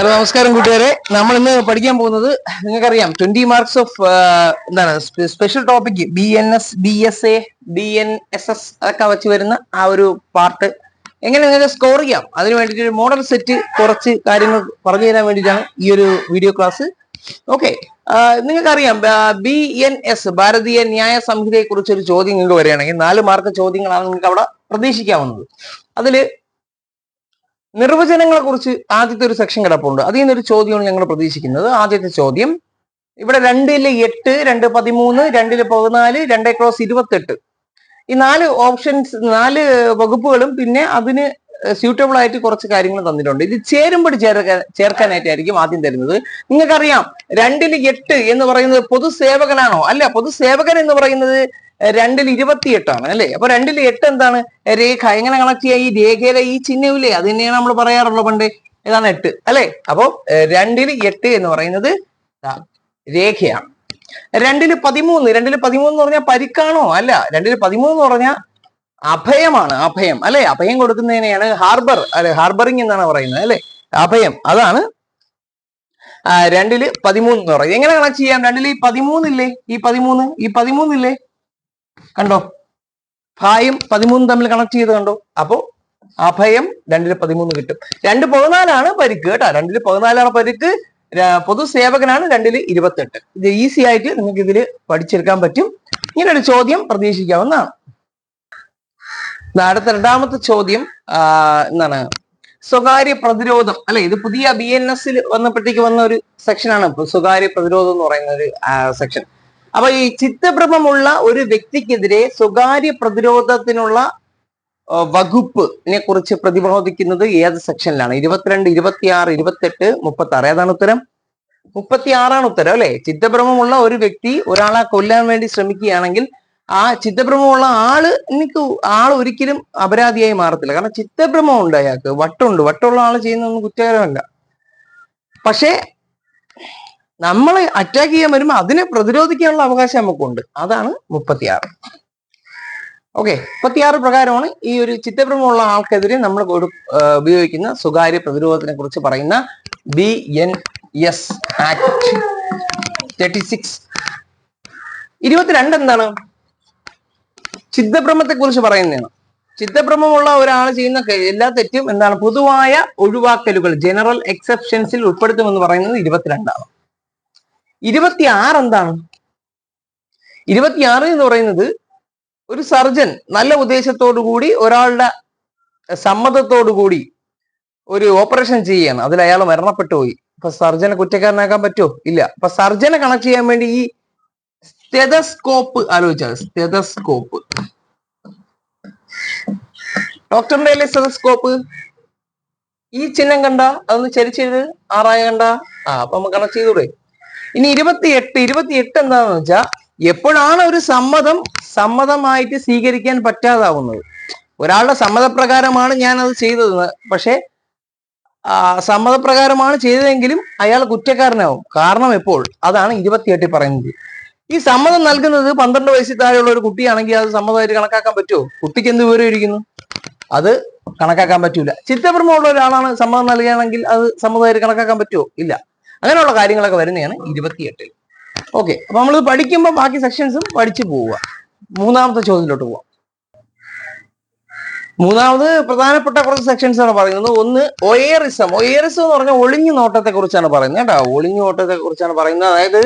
Hello നമസ്കാരം കൂട്ടുകാരെ. നമ്മൾ ഇന്ന് പഠിക്കാൻ പോകുന്നത് നിങ്ങൾക്കറിയാം 20 മാർക്സ് ഓഫ് എന്താണ് special topic BNS BSA BNSS അതൊക്കെ വെച്ച് വരുന്ന ആ ഒരു പാർട്ട് എങ്ങനെ നിങ്ങൾക്ക് സ്കോർ ചെയ്യാം അതിന് വേണ്ടിയിട്ട് ഒരു മോഡൽ സെറ്റ് കുറച്ച് കാര്യങ്ങൾ പറഞ്ഞു തരാൻ വേണ്ടിയിട്ടാണ് ഈ ഒരു വീഡിയോ ക്ലാസ്. ഓക്കെ, നിങ്ങൾക്കറിയാം BNS ഭാരതീയ ന്യായ സംഹിതയെ കുറിച്ച് ഒരു ചോദ്യം നിങ്ങൾക്ക് വരികയാണെങ്കിൽ 4 മാർക്ക് ചോദ്യങ്ങളാണ് നിങ്ങൾക്ക് അവിടെ പ്രതീക്ഷിക്കാവുന്നത്. അതില് നിർവചനങ്ങളെ കുറിച്ച് ആദ്യത്തെ ഒരു സെക്ഷൻ കിടപ്പുണ്ട്. അതിൽ നിന്നൊരു ചോദ്യമാണ് ഞങ്ങൾ പ്രതീക്ഷിക്കുന്നത്. ആദ്യത്തെ ചോദ്യം ഇവിടെ 2-8, 2-13, 2-14, 2x28 ഈ 4 ഓപ്ഷൻസ് 4 വകുപ്പുകളും പിന്നെ അതിന് സ്യൂട്ടബിൾ ആയിട്ട് കുറച്ച് കാര്യങ്ങൾ തന്നിട്ടുണ്ട്. ഇത് ചേരുമ്പടി ചേർക്കാനായിട്ടായിരിക്കും ആദ്യം തരുന്നത്. നിങ്ങൾക്കറിയാം 2-8 എന്ന് പറയുന്നത് പൊതുസേവകനാണോ? അല്ല, പൊതുസേവകൻ എന്ന് പറയുന്നത് 2-28 അല്ലെ? അപ്പൊ 2-8 എന്താണ്? രേഖ. എങ്ങനെ കണക്ട് ചെയ്യാം? ഈ രേഖയിലെ ഈ ചിഹ്നമില്ലേ, അത് തന്നെയാണ് നമ്മൾ പറയാറുള്ളത് പണ്ട്. ഇതാണ് 8 അല്ലെ? അപ്പൊ 2-8 എന്ന് പറയുന്നത് രേഖയാണ്. 2-13 എന്ന് പറഞ്ഞാൽ പരിക്കാണോ? അല്ല, 2-13 എന്ന് പറഞ്ഞാൽ അഭയമാണ്. അഭയം അല്ലെ? അഭയം കൊടുക്കുന്നതിനെയാണ് ഹാർബർ അല്ലെ, ഹാർബറിങ് എന്നാണ് പറയുന്നത് അല്ലെ? അഭയം, അതാണ് 2-13 എന്ന് പറയുന്നത്. എങ്ങനെ കണക്ട് ചെയ്യാം? 2-13 ഇല്ലേ? ഈ 13 ഇല്ലേ? കണ്ടോ? ഭായും 13 തമ്മിൽ കണക്ട് ചെയ്ത് കണ്ടോ? അപ്പോ അഭയം 2-13 കിട്ടും. 2-14 പരിക്ക് കേട്ടോ. 2-14 പരിക്ക്. പൊതുസേവകനാണ് 2-28. ഇത് ഈസി ആയിട്ട് നിങ്ങൾക്ക് ഇതിൽ പഠിച്ചെടുക്കാൻ പറ്റും. ഇങ്ങനെ ഒരു ചോദ്യം പ്രതീക്ഷിക്കാവുന്നതാണ്. അടുത്ത രണ്ടാമത്തെ ചോദ്യം എന്താണ്? സ്വകാര്യ പ്രതിരോധം അല്ലെ? ഇത് പുതിയ BNS വന്നപ്പോഴത്തേക്ക് വന്ന ഒരു സെക്ഷനാണ് സ്വകാര്യ പ്രതിരോധം എന്ന് പറയുന്ന ഒരു സെക്ഷൻ. അപ്പൊ ഈ ചിത്തഭ്രമമുള്ള ഒരു വ്യക്തിക്കെതിരെ സ്വകാര്യ പ്രതിരോധത്തിനുള്ള വകുപ്പിനെ കുറിച്ച് പ്രതിപാദിക്കുന്നത് ഏത് സെക്ഷനിലാണ്? 22, 26, 28, 36. ഏതാണ് ഉത്തരം? 36 ഉത്തരം അല്ലെ? ചിത്തഭ്രമമുള്ള ഒരു വ്യക്തി ഒരാളെ കൊല്ലാൻ വേണ്ടി ശ്രമിക്കുകയാണെങ്കിൽ ആ ചിത്തഭ്രമമുള്ള ആള് ഒരിക്കലും അപരാധിയായി മാറത്തില്ല. കാരണം ചിത്തഭ്രമം ഉണ്ട് അയാൾക്ക്, വട്ടുള്ള ആള് ചെയ്യുന്നതൊന്നും കുറ്റകരമല്ല. പക്ഷേ നമ്മൾ അറ്റാക്ക് ചെയ്യാൻ വരുമ്പോൾ അതിനെ പ്രതിരോധിക്കാനുള്ള അവകാശം നമുക്കുണ്ട്. അതാണ് 36. ഓക്കെ, 36 പ്രകാരമാണ് ഈ ഒരു ചിത്തഭ്രമമുള്ള ആൾക്കെതിരെ നമ്മൾ ഉപയോഗിക്കുന്ന സ്വകാര്യ പ്രതിരോധത്തിനെ കുറിച്ച് പറയുന്ന BNS ആക്ട് 36. 22 എന്താണ്? ചിത്തഭ്രമത്തെ കുറിച്ച് പറയുന്നതാണ്. ചിത്തഭ്രമമുള്ള ഒരാൾ ചെയ്യുന്ന എല്ലാ തെറ്റും എന്താണ്? പൊതുവായ ഒഴിവാക്കലുകൾ, ജനറൽ എക്സെപ്ഷൻസിൽ ഉൾപ്പെടുത്തുമെന്ന് പറയുന്നത് 22 ആണ്. 26 എന്താണ്? 26 എന്ന് പറയുന്നത് ഒരു സർജൻ നല്ല ഉദ്ദേശത്തോടു കൂടി ഒരാളുടെ സമ്മതത്തോടു കൂടി ഒരു ഓപ്പറേഷൻ ചെയ്യാണ്. അതിൽ അയാൾ മരണപ്പെട്ടു പോയി. അപ്പൊ സർജനെ കുറ്റക്കാരനാക്കാൻ പറ്റുമോ? ഇല്ല. അപ്പൊ സർജനെ കണക്ട് ചെയ്യാൻ വേണ്ടി ഈ സ്റ്റെതസ്കോപ്പ് ആലോചിച്ചാൽ, സ്റ്റെതസ്കോപ്പ്, ഡോക്ടറിന്റെ അല്ലേ സ്റ്റെതസ്കോപ്പ്? ഈ ചിഹ്നം കണ്ട അതൊന്ന് ചരിച്ചെഴുത്. 6 കണ്ട അപ്പൊ നമുക്ക് കണക്ട് ചെയ്തൂടെ? ഇനി 28 എന്താണെന്ന് വെച്ചാൽ എപ്പോഴാണ് ഒരു സമ്മതമായിട്ട് സ്വീകരിക്കാൻ പറ്റാതാവുന്നത്? ഒരാളുടെ സമ്മതപ്രകാരമാണ് ഞാൻ അത് ചെയ്തത്, പക്ഷെ സമ്മതപ്രകാരമാണ് ചെയ്തതെങ്കിലും അയാൾ കുറ്റക്കാരനാവും. കാരണം എപ്പോൾ? അതാണ് 28 പറയുന്നത്. ഈ സമ്മതം നൽകുന്നത് 12 വയസ്സിൽ താഴെയുള്ള ഒരു കുട്ടിയാണെങ്കിൽ അത് സമ്മതമായിട്ട് കണക്കാക്കാൻ പറ്റുമോ? കുട്ടിക്ക് എന്ത് വിവരം ഇരിക്കുന്നു? അത് കണക്കാക്കാൻ പറ്റൂല. ചിത്തഭ്രമമുള്ള ഒരാളാണ് സമ്മതം നൽകുകയാണെങ്കിൽ അത് സമ്മതമായിട്ട് കണക്കാക്കാൻ പറ്റുമോ? ഇല്ല. അങ്ങനെയുള്ള കാര്യങ്ങളൊക്കെ വരുന്നതാണ് 28. ഓക്കെ, അപ്പൊ നമ്മൾ പഠിക്കുമ്പോൾ ബാക്കി സെക്ഷൻസും പഠിച്ചു പോവുക. മൂന്നാമത്തെ ചോദ്യത്തിലോട്ട് പോവാം. മൂന്നാമത് പ്രധാനപ്പെട്ട കുറച്ച് സെക്ഷൻസ് ആണ് പറയുന്നത്. ഒന്ന് ഒയേറിസം. ഒയേറിസം എന്ന് പറഞ്ഞാൽ ഒളിഞ്ഞു നോട്ടത്തെ കുറിച്ചാണ് പറയുന്നത് കേട്ടോ. ഒളിഞ്ഞു നോട്ടത്തെ കുറിച്ചാണ് പറയുന്നത്. അതായത്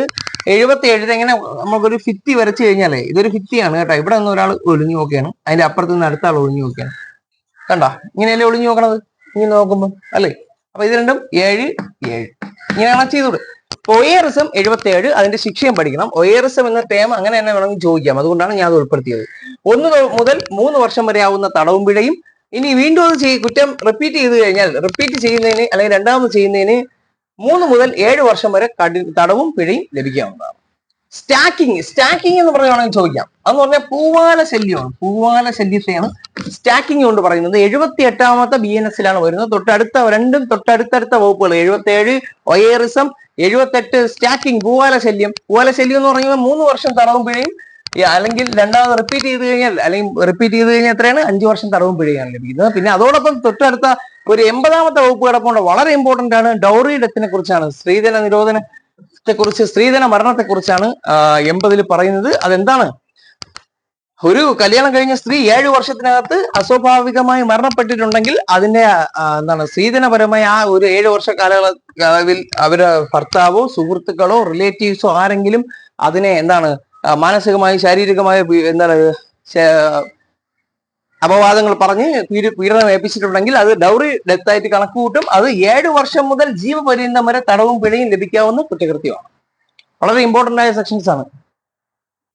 77 എങ്ങനെ നമുക്കൊരു ഭിത്തി വരച്ചു കഴിഞ്ഞാലേ, ഇതൊരു ഭിത്തിയാണ് കേട്ടോ. ഇവിടെ നിന്ന് ഒരാൾ ഒളിഞ്ഞു നോക്കുകയാണ്, അതിന്റെ അപ്പുറത്ത് നിന്ന് അടുത്ത ആൾ ഒളിഞ്ഞു നോക്കുകയാണ്. കണ്ടോ? ഇങ്ങനെയല്ലേ ഒളിഞ്ഞു നോക്കണത്? ഇങ്ങനെ നോക്കുമ്പോൾ അല്ലേ? അപ്പൊ ഇത് രണ്ടും 7, 7 ഇങ്ങനെയാണ് ചെയ്തത്. ഒയേറിസം 77, അതിന്റെ ശിക്ഷയും പഠിക്കണം. ഒയേറിസം എന്ന ടേം അങ്ങനെ തന്നെ വേണമെങ്കിൽ ചോദിക്കാം, അതുകൊണ്ടാണ് ഞാൻ അത് ഉൾപ്പെടുത്തിയത്. 1 മുതൽ 3 വർഷം വരെ ആവുന്ന തടവും പിഴയും. ഇനി വീണ്ടും അത് കുറ്റം റിപ്പീറ്റ് ചെയ്ത് കഴിഞ്ഞാൽ, റിപ്പീറ്റ് ചെയ്യുന്നതിന് അല്ലെങ്കിൽ രണ്ടാമത് ചെയ്യുന്നതിന് 3 മുതൽ 7 വർഷം വരെ തടവും പിഴയും ലഭിക്കാവുന്നതാണ്. സ്റ്റാക്കിംഗ് എന്ന് പറയുകയാണെങ്കിൽ ചോദിക്കാം. അതെന്ന് പറഞ്ഞാൽ പൂവാല ശല്യമാണ്. പൂവാല ശല്യത്തെയാണ് സ്റ്റാക്കിംഗ് കൊണ്ട് പറയുന്നത്. 78ാമത്തെ BNS-ലാണ് വരുന്നത്. തൊട്ടടുത്തടുത്ത വകുപ്പുകൾ 77 ഒയേറിസം, 78 സ്റ്റാക്കിംഗ്, പൂവാല ശല്യം. പൂവാല ശല്യം എന്ന് പറയുമ്പോൾ 3 വർഷം തടവും പിഴയും, അല്ലെങ്കിൽ രണ്ടാമത് റിപ്പീറ്റ് ചെയ്ത് കഴിഞ്ഞാൽ എത്രയാണ്? 5 വർഷം തടവും പിഴയാണ് ലഭിക്കുന്നത്. പിന്നെ അതോടൊപ്പം തൊട്ടടുത്ത ഒരു 80ാമത്തെ വകുപ്പ് കിടപ്പുണ്ട്, വളരെ ഇമ്പോർട്ടന്റ് ആണ്. ഡൗറി ഡെത്തിനെ കുറിച്ചാണ്, സ്ത്രീധന നിരോധനത്തെ കുറിച്ച്, സ്ത്രീധന മരണത്തെ കുറിച്ചാണ് 80ൽ പറയുന്നത്. അതെന്താണ്? ഒരു കല്യാണം കഴിഞ്ഞ സ്ത്രീ 7 വർഷത്തിനകത്ത് അസ്വാഭാവികമായി മരണപ്പെട്ടിട്ടുണ്ടെങ്കിൽ അതിന്റെ എന്താണ് സ്ത്രീധനപരമായ ആ ഒരു 7 വർഷ കാലയളവിൽ അവരുടെ ഭർത്താവോ സുഹൃത്തുക്കളോ റിലേറ്റീവ്സോ ആരെങ്കിലും അതിനെ എന്താണ് മാനസികമായി ശാരീരികമായി എന്താണ് അപവാദങ്ങൾ പറഞ്ഞ് പീഡനം ഏൽപ്പിച്ചിട്ടുണ്ടെങ്കിൽ അത് ഡൗറി ഡെത്ത് ആയിട്ട് കണക്ക് കൂട്ടും. അത് 7 വർഷം മുതൽ ജീവപര്യന്തം വരെ തടവും പിഴയും ലഭിക്കാവുന്ന കുറ്റകൃത്യമാണ്. വളരെ ഇമ്പോർട്ടന്റ് ആയ സെക്ഷൻസ് ആണ്.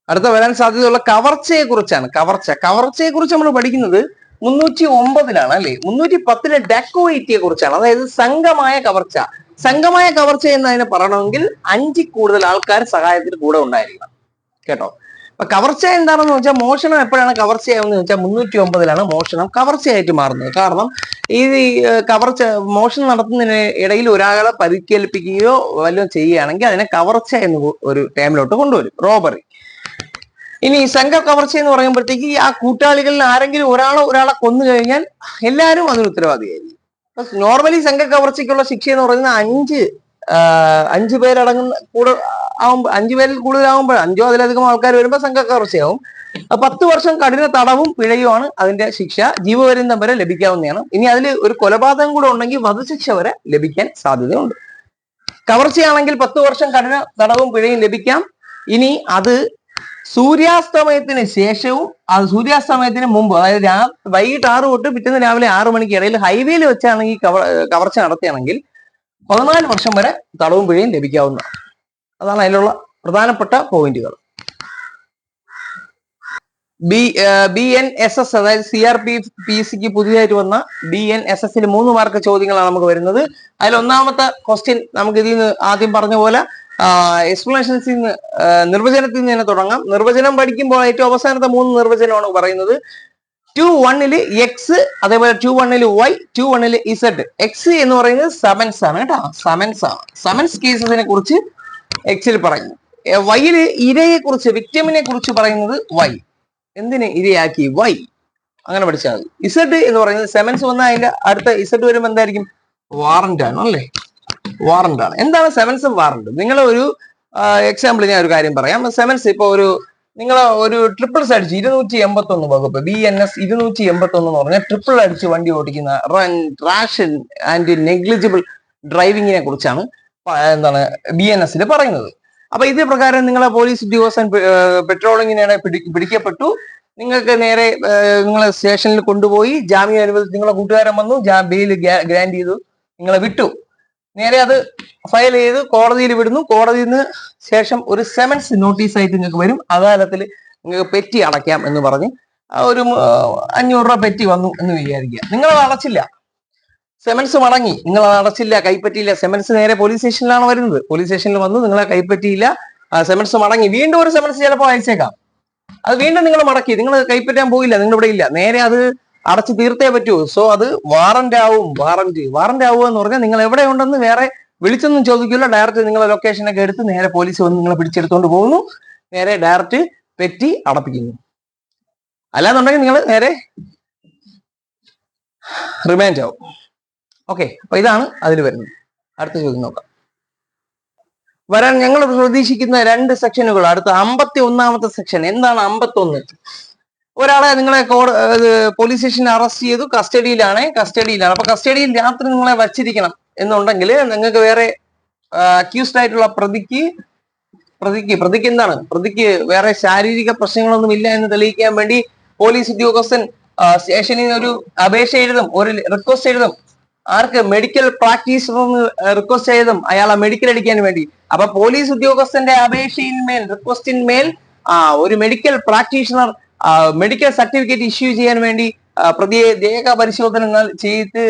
അടുത്ത വരാൻ സാധ്യതയുള്ള കവർച്ചയെ കുറിച്ചാണ്. കവർച്ചയെ കുറിച്ച് നമ്മൾ പഠിക്കുന്നത് 309ലാണ് അല്ലെ. 310ലെ ഡാക്കോയിറ്റിയെ കുറിച്ചാണ്. അതായത് സംഘമായ കവർച്ച. സംഘമായ കവർച്ച എന്നതിനെ പറയണമെങ്കിൽ 5 കൂടുതൽ ആൾക്കാർ സഹായത്തിന് കൂടെ ഉണ്ടായിരിക്കണം കേട്ടോ. അപ്പൊ കവർച്ച എന്താണെന്ന് വെച്ചാൽ മോഷണം എപ്പോഴാണ് കവർച്ചയാവുന്നത് വെച്ചാൽ 309ലാണ് മോഷണം കവർച്ചയായിട്ട് മാറുന്നത്. കാരണം ഈ കവർച്ച മോഷണം നടത്തുന്നതിന് ഇടയിൽ ഒരാളെ പരിക്കേൽപ്പിക്കുകയോ വല്ലതും ചെയ്യുകയാണെങ്കിൽ അതിനെ കവർച്ച എന്ന് ഒരു ടൈമിലോട്ട് കൊണ്ടുവരും, റോബറി. ഇനി സംഘ കവർച്ച എന്ന് പറയുമ്പോഴത്തേക്ക് ആ കൂട്ടാളികളിൽ ആരെങ്കിലും ഒരാളെ കൊന്നു കഴിഞ്ഞാൽ എല്ലാവരും അതിന് ഉത്തരവാദിയായിരിക്കും. നോർമലി സംഘ കവർച്ചയ്ക്കുള്ള ശിക്ഷ എന്ന് പറയുന്നത് 5 പേരടങ്ങുന്ന കൂടെ ആവുമ്പോൾ 5 പേരിൽ കൂടുതലാവുമ്പോൾ 5ഓ അതിലധികം ആൾക്കാർ വരുമ്പോൾ സംഘ കവർച്ചയാവും. 10 വർഷം കഠിന തടവും പിഴയുമാണ് അതിന്റെ ശിക്ഷ. ജീവപര്യന്തം വരെ ലഭിക്കാവുന്നതാണ്. ഇനി അതിൽ ഒരു കൊലപാതകം കൂടെ ഉണ്ടെങ്കിൽ വധശിക്ഷ വരെ ലഭിക്കാൻ സാധ്യതയുണ്ട്. കവർച്ചയാണെങ്കിൽ 10 വർഷം കഠിന തടവും പിഴയും ലഭിക്കാം. ഇനി അത് സൂര്യാസ്തമയത്തിന് ശേഷവും അത് സൂര്യാസ്തമയത്തിന് മുമ്പ്, അതായത് വൈകിട്ട് 6 തൊട്ട് പിറ്റേന്ന് രാവിലെ 6 മണിക്ക് ഇടയിൽ ഹൈവേയിൽ വെച്ചാണെങ്കിൽ കവർച്ച നടത്തുകയാണെങ്കിൽ 14 വർഷം വരെ തടവും പിഴയും ലഭിക്കാവുന്നതാണ്. അതാണ് അതിലുള്ള പ്രധാനപ്പെട്ട പോയിന്റുകൾ. BNSS അതായത് CRPCക്ക് പുതിയതായിട്ട് വന്ന BNSSൽ 3 മാർക്ക് ചോദ്യങ്ങളാണ് നമുക്ക് വരുന്നത്. അതിൽ ഒന്നാമത്തെ ക്വസ്റ്റ്യൻ നമുക്ക് ഇതിൽ നിന്ന് ആദ്യം പറഞ്ഞ പോലെ എക്സ്പ്ലനേഷൻസിൽ നിന്ന് നിർവചനത്തിൽ നിന്ന് തന്നെ തുടങ്ങാം. നിർവചനം പഠിക്കുമ്പോൾ ഏറ്റവും അവസാനത്തെ 3 നിർവചനമാണ് പറയുന്നത്. 2-1 എക്സ്, അതേപോലെ 2-1 വൈ, 2-1 ഇസഡ്. എക്സ് എന്ന് പറയുന്നത് സമൻസ് ആണ് കേട്ടോ, സമൻസ് ആണ്. സമൻസ് കേസസിനെ കുറിച്ച് എക്സിൽ പറയുന്നു. വൈയില് ഇരയെ കുറിച്ച്, വിക്ടിമിനെ കുറിച്ച് പറയുന്നത് വൈ. എന്തിന് ഇരയാക്കി? വൈ. അങ്ങനെ പഠിച്ചാൽ മതി. ഇസഡ് എന്ന് പറയുന്നത് സെമൻസ് വന്നാൽ അതിന്റെ അടുത്ത ഇസഡ് വരുമ്പോൾ എന്തായിരിക്കും? വാറന്റ് ആണ് അല്ലേ, വാറന്റ് ആണ്. എന്താണ് സെമൻസും വാറന്റും? നിങ്ങൾ ഒരു എക്സാമ്പിൾ ഞാൻ ഒരു കാര്യം പറയാം. സെമൻസ് ഇപ്പൊ നിങ്ങൾ ഒരു ട്രിപ്പിൾസ് അടിച്ച് 281 വകുപ്പ് BNS 281 എന്ന് പറഞ്ഞാൽ ട്രിപ്പിൾ അടിച്ച് വണ്ടി ഓടിക്കുന്ന റാഷൻ ആൻഡ് നെഗ്ലിജിബിൾ ഡ്രൈവിങ്ങിനെ കുറിച്ചാണ് എന്താണ് BNSൽ പറയുന്നത്. അപ്പൊ ഇത് പ്രകാരം നിങ്ങളെ പോലീസ് ഉദ്യോഗസ്ഥൻ പെട്രോളിങ്ങിനിടെ പിടിക്കപ്പെട്ടു. നിങ്ങൾക്ക് നേരെ നിങ്ങളെ സ്റ്റേഷനിൽ കൊണ്ടുപോയി ജാമ്യം അനുവദിച്ച് നിങ്ങളെ കൂട്ടുകാരൻ വന്നു, ബെയിൽ ഗ്രാൻഡ് ചെയ്തു, നിങ്ങളെ വിട്ടു. നേരെ അത് ഫയൽ ചെയ്ത് കോടതിയിൽ വിടുന്നു. കോടതിയിൽ നിന്ന് ശേഷം ഒരു സെമൻസ് നോട്ടീസ് ആയിട്ട് നിങ്ങൾക്ക് വരും. അദാലത്തിൽ നിങ്ങൾക്ക് പെറ്റി അടയ്ക്കാം എന്ന് പറഞ്ഞ് ഒരു 500 രൂപ പെറ്റി വന്നു എന്ന് വിചാരിക്കുക. നിങ്ങളത് അടച്ചില്ല, സെമൻസ് മടങ്ങി, നിങ്ങൾ അത് അടച്ചില്ല, കൈപ്പറ്റിയില്ല. സെമൻസ് നേരെ പോലീസ് സ്റ്റേഷനിലാണ് വരുന്നത്. പോലീസ് സ്റ്റേഷനിൽ വന്നു, നിങ്ങളെ കൈപ്പറ്റിയില്ല, സെമൻസ് മടങ്ങി. വീണ്ടും ഒരു സെമൻസ് ചിലപ്പോൾ അയച്ചേക്കാം. അത് വീണ്ടും നിങ്ങൾ മടക്കി, നിങ്ങൾ കൈപ്പറ്റാൻ പോയില്ല, നിങ്ങൾ ഇവിടെ ഇല്ല, നേരെ അത് അടച്ചു തീർത്തേ പറ്റൂ. സോ അത് വാറന്റ് ആവും. വാറന്റ് ആവുക എന്ന് പറഞ്ഞാൽ നിങ്ങൾ എവിടെ ഉണ്ടെന്ന് വേറെ വിളിച്ചൊന്നും ചോദിക്കില്ല. ഡയറക്റ്റ് നിങ്ങളെ ലൊക്കേഷനൊക്കെ എടുത്ത് നേരെ പോലീസ് വന്ന് നിങ്ങളെ പിടിച്ചെടുത്തോണ്ട് പോകുന്നു, നേരെ ഡയറക്റ്റ് പെറ്റി അടപ്പിക്കുന്നു. അല്ലാന്നുണ്ടെങ്കിൽ നിങ്ങൾ നേരെ റിമാൻഡ് ആവും. ഓക്കെ, അപ്പൊ ഇതാണ് അതിൽ വരുന്നത്. അടുത്ത ചോദ്യം നോക്കാം. വരാൻ ഞങ്ങൾ പ്രതീക്ഷിക്കുന്ന 2 സെക്ഷനുകൾ. അടുത്ത 51ാമത്തെ സെക്ഷൻ. എന്താണ് 51? ഒരാളെ നിങ്ങളെ പോലീസ് സ്റ്റേഷനിൽ അറസ്റ്റ് ചെയ്തു, കസ്റ്റഡിയിലാണ്. അപ്പൊ കസ്റ്റഡിയിൽ രാത്രി നിങ്ങളെ വച്ചിരിക്കണം എന്നുണ്ടെങ്കിൽ നിങ്ങൾക്ക് വേറെ അക്യൂസ്ഡ് ആയിട്ടുള്ള പ്രതിക്ക് എന്താണ്, പ്രതിക്ക് വേറെ ശാരീരിക പ്രശ്നങ്ങളൊന്നും ഇല്ല എന്ന് തെളിയിക്കാൻ വേണ്ടി പോലീസ് ഉദ്യോഗസ്ഥൻ സ്റ്റേഷനിൽ ഒരു അപേക്ഷ എഴുതും, ഒരു റിക്വസ്റ്റ് എഴുതും. ആർക്ക്? മെഡിക്കൽ പ്രാക്ടീഷണറിന് റിക്വസ്റ്റ് ചെയ്തും അയാളെ മെഡിക്കൽ അടിക്കാൻ വേണ്ടി. അപ്പൊ പോലീസ് ഉദ്യോഗസ്ഥന്റെ അപേക്ഷയിന്മേൽ, റിക്വസ്റ്റിന്മേൽ ഒരു medical practitioner medical certificate issue ചെയ്യാൻ വേണ്ടി പ്രതിയെ ദേഹ പരിശോധന ചെയ്ത്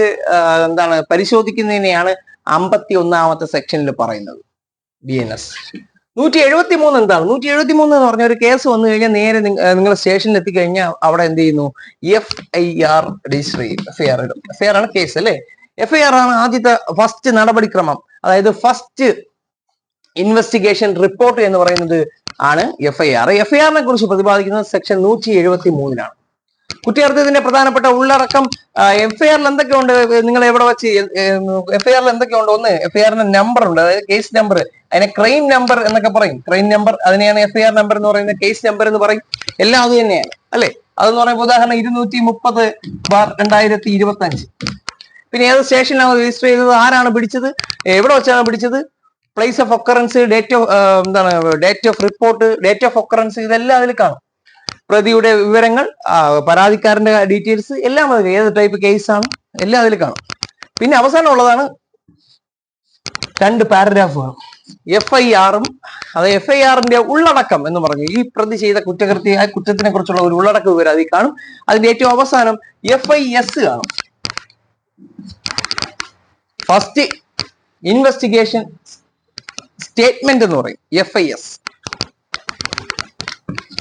എന്താണ് പരിശോധിക്കുന്നതിനെയാണ് 51ാമത്തെ സെക്ഷനിൽ പറയുന്നത്. BNS 173 എന്താണ്? 173 എന്ന് പറഞ്ഞ ഒരു കേസ് വന്നു കഴിഞ്ഞാൽ നേരെ നിങ്ങൾ സ്റ്റേഷനിൽ എത്തിക്കഴിഞ്ഞാൽ അവിടെ എന്ത് ചെയ്യുന്നു? FIR രജിസ്റ്റർ ചെയ്യും. FIR ആണ് കേസ് അല്ലെ. FIR ആണ് ആദ്യത്തെ ഫസ്റ്റ് നടപടിക്രമം. അതായത് ഫസ്റ്റ് ഇൻവെസ്റ്റിഗേഷൻ റിപ്പോർട്ട് എന്ന് പറയുന്നത് ആണ് FIR. FIR-നെ കുറിച്ച് പ്രതിപാദിക്കുന്നത് സെക്ഷൻ 173-ലാണ്. കുറ്റകൃത്യത്തിന്റെ പ്രധാനപ്പെട്ട ഉള്ളടക്കം എഫ്ഐആറിൽ എന്തൊക്കെയുണ്ട്, നിങ്ങൾ എവിടെ വെച്ച് എഫ്ഐആറിൽ എന്തൊക്കെയുണ്ട്? ഒന്ന്, എഫ്ഐആറിന്റെ നമ്പർ ഉണ്ട്, അതായത് കേസ് നമ്പർ, അതിനെ ക്രൈം നമ്പർ എന്നൊക്കെ പറയും. ക്രൈം നമ്പർ അതിനെയാണ് എഫ്ഐആർ നമ്പർ എന്ന് പറയുന്നത്, കേസ് നമ്പർ എന്ന് പറയും. എല്ലാം അത് തന്നെയാണ് അല്ലെ. അതെന്ന് പറയുമ്പോൾ ഉദാഹരണം 230/2025. പിന്നെ ഏത് സ്റ്റേഷനിലാണ് രജിസ്റ്റർ ചെയ്തത്, ആരാണ് പിടിച്ചത്, എവിടെ വെച്ചാണ് പിടിച്ചത്, place of occurrence, date of date of report, date of occurrence, ഇതെല്ലാം അതിൽ കാണും. പ്രതിയുടെ വിവരങ്ങൾ, പരാതിക്കാരന്റെ ഡീറ്റെയിൽസ് എല്ലാം അതിൽ, ഏത് ടൈപ്പ് കേസാണ് എല്ലാം അതിൽ കാണും. പിന്നെ അവസാനം ഉള്ളതാണ് 2 പാരഗ്രാഫുകൾ, FIR-ഉം. അത് FIR-ന്റെ ഉള്ളടക്കം എന്ന് പറഞ്ഞു, ഈ പ്രതി ചെയ്ത കുറ്റത്തിനെ കുറിച്ചുള്ള ഒരു ഉള്ളടക്ക വിവരം അതിൽ കാണും. അതിന്റെ ഏറ്റവും അവസാനം FIS കാണും, ഫസ്റ്റ് ഇൻവെസ്റ്റിഗേഷൻ സ്റ്റേറ്റ്മെന്റ് എന്ന് പറയും, FIS.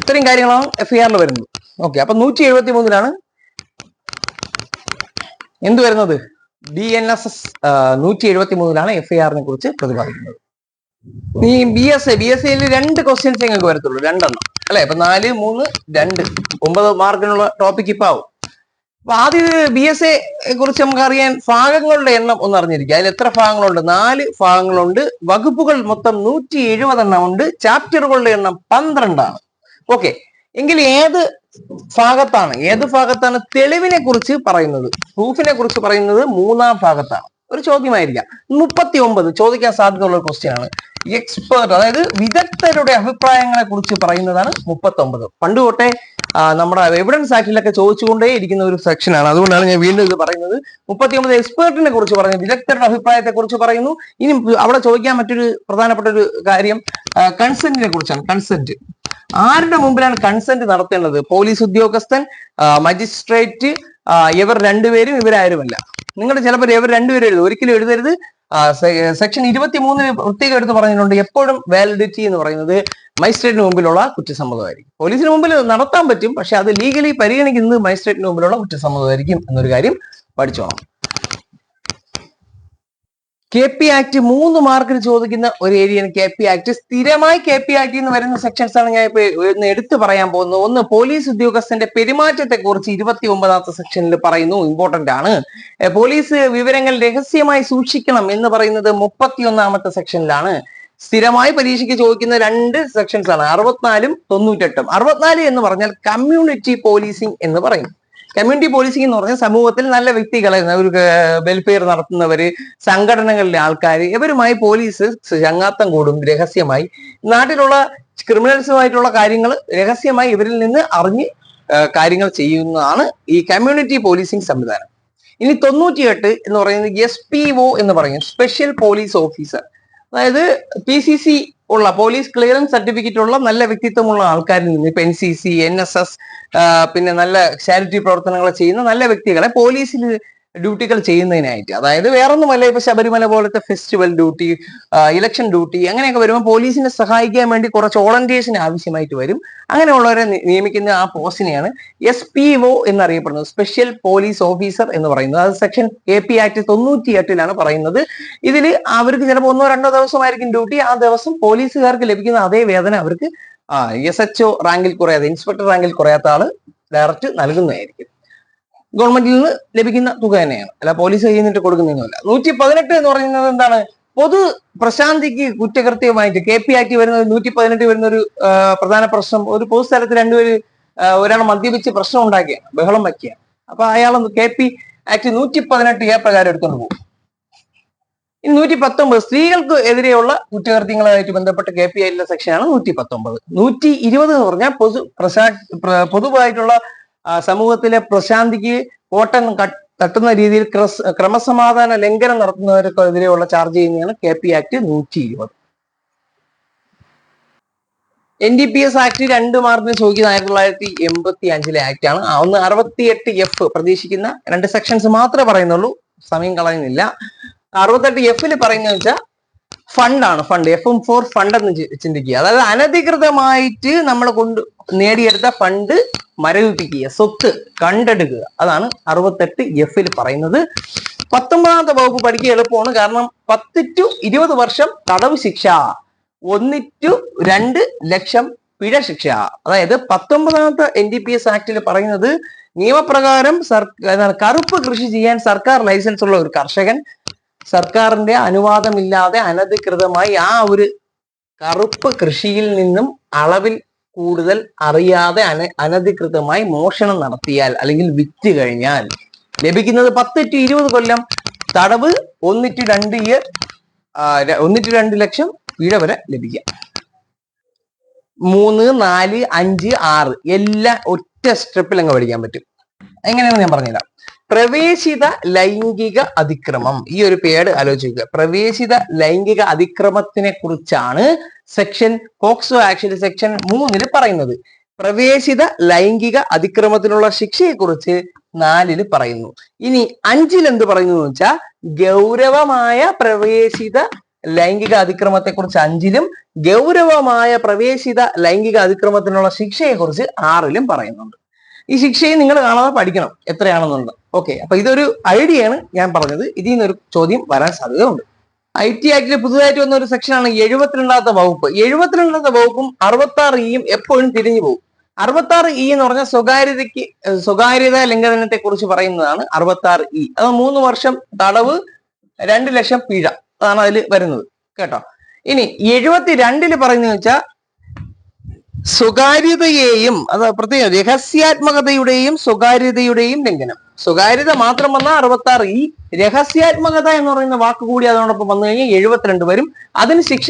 ഇത്രയും കാര്യങ്ങളാണ് FIR-ൽ വരുന്നത്. ഓക്കെ, അപ്പൊ 173-ലാണ് എന്ത് വരുന്നത്, DNSS 173-ലാണ് FIR-നെ കുറിച്ച് പ്രതിപാദിക്കുന്നത്. ഈ BSA-യിൽ 2 ക്വസ്റ്റ്യൻസ് നിങ്ങൾക്ക് വരത്തുള്ളൂ, 2 എണ്ണം അല്ലെ. ഇപ്പൊ 4, 3, 2, 9 മാർക്കിനുള്ള ടോപ്പിക് ഇപ്പൊ ആവും. അപ്പൊ ആദ്യം BSA കുറിച്ച് നമുക്ക് അറിയാൻ ഭാഗങ്ങളുടെ എണ്ണം ഒന്ന് അറിഞ്ഞിരിക്കുക. അതിൽ എത്ര ഭാഗങ്ങളുണ്ട്? 4 ഭാഗങ്ങളുണ്ട്. വകുപ്പുകൾ മൊത്തം 170 എണ്ണം ഉണ്ട്. ചാപ്റ്ററുകളുടെ എണ്ണം 12 ആണ്. ഓക്കെ, എങ്കിൽ ഏത് ഭാഗത്താണ് തെളിവിനെ കുറിച്ച് പറയുന്നത്, പ്രൂഫിനെ കുറിച്ച് പറയുന്നത്? 3-ാം ഭാഗത്താണ്. ഒരു ചോദ്യമായിരിക്കാം. 39 ചോദിക്കാൻ സാധ്യതയുള്ള ക്വസ്റ്റ്യൻ ആണ്. എക്സ്പേർട്ട്, അതായത് വിദഗ്ധരുടെ അഭിപ്രായങ്ങളെ കുറിച്ച് പറയുന്നതാണ് 39. പണ്ട് തൊട്ടേ നമ്മുടെ എവിഡൻസ് ആക്ടിലൊക്കെ ചോദിച്ചുകൊണ്ടേ ഇരിക്കുന്ന ഒരു സെക്ഷനാണ്. അതുകൊണ്ടാണ് ഞാൻ വീണ്ടും ഇത് പറയുന്നത്. 39 എക്സ്പേർട്ടിനെ കുറിച്ച് പറയുന്നു, വിദഗ്ധരുടെ അഭിപ്രായത്തെ കുറിച്ച് പറയുന്നു. ഇനി അവിടെ ചോദിക്കാൻ മറ്റൊരു പ്രധാനപ്പെട്ട ഒരു കാര്യം കൺസെന്റിനെ കുറിച്ചാണ്. കൺസെന്റ്, ആരുടെ മുമ്പിലാണ് കൺസെന്റ് നടത്തേണ്ടത്? പോലീസ് ഉദ്യോഗസ്ഥൻ, മജിസ്ട്രേറ്റ്, ഇവർ രണ്ടുപേരും, ഇവരാരുമല്ല. നിങ്ങൾ ചിലപ്പോൾ ഇവർ രണ്ടുപേരും എഴുതും, ഒരിക്കലും എഴുതരുത്. സെക്ഷൻ 23 പ്രത്യേകം എടുത്ത് പറഞ്ഞിട്ടുണ്ട്, എപ്പോഴും വാലിഡിറ്റി എന്ന് പറയുന്നത് മജിസ്ട്രേറ്റിന് മുമ്പിലുള്ള കുറ്റസമ്മതമായിരിക്കും. പോലീസിന് മുമ്പിൽ നടത്താൻ പറ്റും, പക്ഷെ അത് ലീഗലി പരിഗണിക്കുന്നത് മജിസ്ട്രേറ്റിന് മുമ്പിലുള്ള കുറ്റസമ്മതമായിരിക്കും എന്നൊരു കാര്യം പഠിച്ചോണം. KP ആക്ട് 3 മാർക്കിന് ചോദിക്കുന്ന ഒരു ഏരിയയാണ് KP ആക്ട്. സ്ഥിരമായി KP ആക്ടിൽ നിന്ന് വരുന്ന സെക്ഷൻസ് ആണ് ഞാൻ ഇപ്പൊ എടുത്തു പറയാൻ പോകുന്നത്. ഒന്ന്, പോലീസ് ഉദ്യോഗസ്ഥന്റെ പെരുമാറ്റത്തെ കുറിച്ച് 29-ാമത്തെ സെക്ഷനിൽ പറയുന്നു, ഇമ്പോർട്ടന്റ് ആണ്. പോലീസ് വിവരങ്ങൾ രഹസ്യമായി സൂക്ഷിക്കണം എന്ന് പറയുന്നത് 31-ാമത്തെ സെക്ഷനിലാണ്. സ്ഥിരമായി പരീക്ഷയ്ക്ക് ചോദിക്കുന്ന 2 സെക്ഷൻസ് ആണ്, 64-ഉം 98-ഉം. 64 എന്ന് പറഞ്ഞാൽ കമ്മ്യൂണിറ്റി പോലീസിംഗ് എന്ന് പറയും. കമ്മ്യൂണിറ്റി പോലീസിംഗ് എന്ന് പറഞ്ഞാൽ സമൂഹത്തിൽ നല്ല വ്യക്തികളെ, ഒരു വെൽഫെയർ നടത്തുന്നവര്, സംഘടനകളിലെ ആൾക്കാർ, ഇവരുമായി പോലീസ് ചങ്ങാത്തം കൂടും രഹസ്യമായി. നാട്ടിലുള്ള ക്രിമിനൽസുമായിട്ടുള്ള കാര്യങ്ങൾ രഹസ്യമായി ഇവരിൽ നിന്ന് അറിഞ്ഞ് കാര്യങ്ങൾ ചെയ്യുന്നതാണ് ഈ കമ്മ്യൂണിറ്റി പോലീസിംഗ് സംവിധാനം. ഇനി 98 എന്ന് പറയുന്നത് SPO എന്ന് പറയും, സ്പെഷ്യൽ പോലീസ് ഓഫീസർ. അതായത് PCC ഉള്ള, പോലീസ് ക്ലിയറൻസ് സർട്ടിഫിക്കറ്റ് ഉള്ള നല്ല വ്യക്തിത്വമുള്ള ആൾക്കാരിൽ നിന്ന്, ഇപ്പൊ NCC, NSS, പിന്നെ നല്ല ചാരിറ്റി പ്രവർത്തനങ്ങൾ ചെയ്യുന്ന നല്ല വ്യക്തികളെ പോലീസിൽ ഡ്യൂട്ടികൾ ചെയ്യുന്നതിനായിട്ട്, അതായത് വേറൊന്നുമല്ല, ഇപ്പൊ ശബരിമല പോലത്തെ ഫെസ്റ്റിവൽ ഡ്യൂട്ടി, ഇലക്ഷൻ ഡ്യൂട്ടി, അങ്ങനെയൊക്കെ വരുമ്പോൾ പോലീസിനെ സഹായിക്കാൻ വേണ്ടി കുറച്ച് വോളണ്ടിയേഴ്സിന് ആവശ്യമായിട്ട് വരും. അങ്ങനെയുള്ളവരെ നിയമിക്കുന്ന ആ പോസ്റ്റിനെയാണ് SPO എന്നറിയപ്പെടുന്നത്, സ്പെഷ്യൽ പോലീസ് ഓഫീസർ എന്ന് പറയുന്നത്. അത് സെക്ഷൻ KP ആക്ട് 98-ലാണ് പറയുന്നത്. ഇതിൽ അവർക്ക് ചിലപ്പോൾ 1-2 ദിവസമായിരിക്കും ഡ്യൂട്ടി. ആ ദിവസം പോലീസുകാർക്ക് ലഭിക്കുന്ന അതേ വേതനം അവർക്ക് SHO റാങ്കിൽ കുറയാതെ, ഇൻസ്പെക്ടർ റാങ്കിൽ കുറയാത്ത ആള് ഡയറക്റ്റ് നൽകുന്നതായിരിക്കും. ഗവൺമെന്റിൽ നിന്ന് ലഭിക്കുന്ന തുക തന്നെയാണ്, അല്ല പോലീസ് ചെയ്യുന്നിട്ട് കൊടുക്കുന്നതൊന്നുമല്ല. 118 എന്ന് പറയുന്നത് എന്താണ്? പൊതു പ്രശാന്തിക്ക് കുറ്റകൃത്യമായിട്ട് KP ആക്ട് വരുന്നത് 118 വരുന്ന ഒരു പ്രധാന പ്രശ്നം, ഒരു പൊതുസ്ഥലത്ത് ഒരാൾ മദ്യപിച്ച് പ്രശ്നം ഉണ്ടാക്കിയാണ്, ബഹളം വയ്ക്കുകയാണ്. അപ്പൊ അയാൾ KP ആക്ട് 118 പ്രകാരം എടുത്തുകൊണ്ട് പോകും. ഇനി 119 സ്ത്രീകൾക്ക് എതിരെയുള്ള കുറ്റകൃത്യങ്ങളുമായിട്ട് ബന്ധപ്പെട്ട KP ആയിട്ടുള്ള സെക്ഷനാണ് 119. 120 എന്ന് പറഞ്ഞാൽ പൊതുവായിട്ടുള്ള സമൂഹത്തിലെ പ്രശാന്തിക്ക് കോട്ടം തട്ടുന്ന രീതിയിൽ ക്രമസമാധാന ലംഘനം നടത്തുന്നവർക്കെതിരെയുള്ള ചാർജ് ചെയ്യുന്നതാണ് KP ആക്ട് 120. NDPS ആക്ട് 2 മാർക്കിന് ചോദിക്കുന്ന 1985-ലെ ആക്ട് ആണ്. ഒന്ന് 68F പ്രതീക്ഷിക്കുന്ന 2 സെക്ഷൻസ് മാത്രമേ പറയുന്നുള്ളൂ, സമയം കളയുന്നില്ല. 68F പറയുന്നത് വെച്ചാൽ ഫണ്ടാണ്. F ഫോർ ഫണ്ട് എന്ന് ചിന്തിക്കുക. അതായത് അനധികൃതമായിട്ട് നമ്മൾ നേടിയെടുത്ത ഫണ്ട് മരവിപ്പിക്കുക, സ്വത്ത് കണ്ടെടുക്കുക. അതാണ് 68F പറയുന്നത്. 19-ാമത്തെ വകുപ്പ് പഠിക്കുക എളുപ്പമാണ്, കാരണം 10 to 20 വർഷം തടവ് ശിക്ഷ, 1 to 2 ലക്ഷം പിഴ ശിക്ഷ. അതായത് 19-ാമത്തെ NDPS ആക്ടിൽ പറയുന്നത് നിയമപ്രകാരം കറുപ്പ് കൃഷി ചെയ്യാൻ സർക്കാർ ലൈസൻസ് ഉള്ള ഒരു കർഷകൻ സർക്കാരിന്റെ അനുവാദമില്ലാതെ അനധികൃതമായി ആ ഒരു കറുപ്പ് കൃഷിയിൽ നിന്നും അളവിൽ കൂടുതൽ അറിയാതെ അനധികൃതമായി മോഷണം നടത്തിയാൽ അല്ലെങ്കിൽ വിറ്റ് കഴിഞ്ഞാൽ ലഭിക്കുന്നത് 10 to 20 കൊല്ലം തടവ്, 1 to 2 ഇയർ, 1 to 2 ലക്ഷം പിഴ വരെ ലഭിക്കാം. 3, 4, 5, 6 എല്ലാം ഒറ്റ സ്റ്റെപ്പിൽ അങ്ങ് പഠിക്കാൻ പറ്റും. എങ്ങനെയാണെന്ന് ഞാൻ പറഞ്ഞുതരാം. പ്രവേശിത ലൈംഗിക അതിക്രമം, ഈ ഒരു പേര് ആലോചിക്കുക. പ്രവേശിത ലൈംഗിക അതിക്രമത്തിനെ കുറിച്ചാണ് പോക്സോ ആക്ടിൽ സെക്ഷൻ 3 പറയുന്നത്. പ്രവേശിത ലൈംഗിക അതിക്രമത്തിനുള്ള ശിക്ഷയെ കുറിച്ച് 4 പറയുന്നു. ഇനി 5 എന്ത് പറയുന്നു എന്ന് വെച്ചാൽ ഗൗരവമായ പ്രവേശിത ലൈംഗിക അതിക്രമത്തെ കുറിച്ച് 5 ഗൗരവമായ പ്രവേശിത ലൈംഗിക അതിക്രമത്തിനുള്ള ശിക്ഷയെ കുറിച്ച് 6 പറയുന്നുണ്ട്. ഈ ശിക്ഷയെ നിങ്ങൾ കാണാതെ പഠിക്കണം എത്രയാണെന്നുള്ളത്. ഓക്കെ, അപ്പൊ ഇതൊരു ഐഡിയ ആണ് ഞാൻ പറഞ്ഞത്. ഇതിൽ നിന്നൊരു ചോദ്യം വരാൻ സാധ്യതയുണ്ട്. IT ആക്ടിൽ പുതുതായിട്ട് വന്ന ഒരു സെക്ഷനാണ് 72ാമത്തെ വകുപ്പ്. 72ാമത്തെ വകുപ്പും 66E എപ്പോഴും തിരിഞ്ഞു പോകും. 66E എന്ന് പറഞ്ഞാൽ സ്വകാര്യത ലംഘനത്തെ കുറിച്ച് പറയുന്നതാണ് 66E. അത് 3 വർഷം തടവ്, 2 ലക്ഷം പിഴ, അതാണ് അതിൽ വരുന്നത് കേട്ടോ. ഇനി 72 പറയുന്നത് വെച്ചാൽ സ്വകാര്യതയെയും, അത് പ്രത്യേകം രഹസ്യാത്മകതയുടെയും സ്വകാര്യതയുടെയും ലംഘനം. സ്വകാര്യത മാത്രം വന്നാൽ 66E, രഹസ്യാത്മകത എന്ന് പറയുന്ന വാക്ക് കൂടി അതോടൊപ്പം വന്നു കഴിഞ്ഞാൽ 72 വരും. അതിന് ശിക്ഷ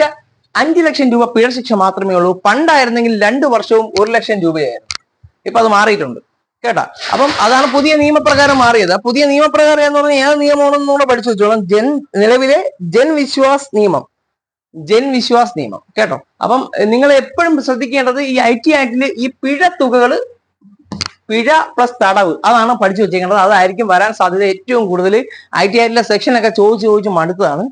5 ലക്ഷം രൂപ പിഴ ശിക്ഷ മാത്രമേ ഉള്ളൂ. പണ്ടായിരുന്നെങ്കിൽ 2 വർഷവും 1 ലക്ഷം രൂപയായിരുന്നു. ഇപ്പൊ അത് മാറിയിട്ടുണ്ട് കേട്ടാ. അപ്പം അതാണ് പുതിയ നിയമപ്രകാരം മാറിയത്. പുതിയ നിയമപ്രകാരം എന്ന് പറഞ്ഞാൽ ഏത് നിയമമാണെന്നൂടെ പഠിച്ചു വെച്ചോളാം. നിലവിലെ ജൻവിശ്വാസ് നിയമം കേട്ടോ. അപ്പം നിങ്ങൾ എപ്പോഴും ശ്രദ്ധിക്കേണ്ടത് ഈ IT ആക്ടില് ഈ പിഴ തുകകൾ, പിഴ പ്ലസ് തടവ്, അതാണ് പഠിച്ചു വെച്ചേക്കേണ്ടത്. അതായിരിക്കും വരാൻ സാധ്യത ഏറ്റവും കൂടുതൽ. IT ആക്ടിലെ സെക്ഷനൊക്കെ ചോദിച്ച് മടുത്തതാണ്.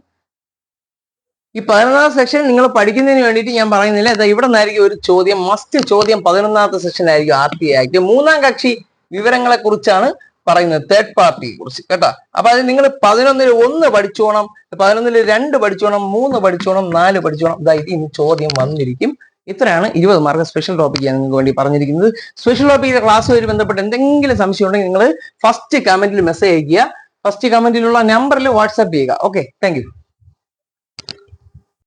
ഈ 11ാം സെക്ഷൻ നിങ്ങൾ പഠിക്കുന്നതിന് വേണ്ടിയിട്ട് ഞാൻ പറയുന്നില്ല. ഇവിടെ നിന്നായിരിക്കും ഒരു ചോദ്യം, മസ്റ്റ് ചോദ്യം 11ാമത്തെ സെക്ഷൻ ആയിരിക്കും RT ആക്ട്. 3ാം കക്ഷി വിവരങ്ങളെ കുറിച്ചാണ് പറയുന്നത്, തേർഡ് പാർട്ടിയെ കുറിച്ച് കേട്ടോ. അപ്പൊ അത് നിങ്ങൾ 11ൽ 1 പഠിച്ചോണം, 11ൽ 2 പഠിച്ചോണം, 3 പഠിച്ചോണം, 4 പഠിച്ചോണം. ഇനി ചോദ്യം വന്നിരിക്കും. ഇത്രയാണ് 20 മാർക്ക് സ്പെഷ്യൽ ടോപ്പിക് ഞാൻ നിങ്ങൾക്ക് വേണ്ടി പറഞ്ഞിരിക്കുന്നത്. സ്പെഷ്യൽ ടോപ്പിക്കിന്റെ ക്ലാസ്സുമായി ബന്ധപ്പെട്ട് എന്തെങ്കിലും സംശയം ഉണ്ടെങ്കിൽ നിങ്ങൾ ഫസ്റ്റ് കമന്റിൽ മെസ്സേജ് അയക്കുക. ഫസ്റ്റ് കമന്റിലുള്ള നമ്പറിൽ വാട്സ്ആപ്പ് ചെയ്യുക. Okay, thank you.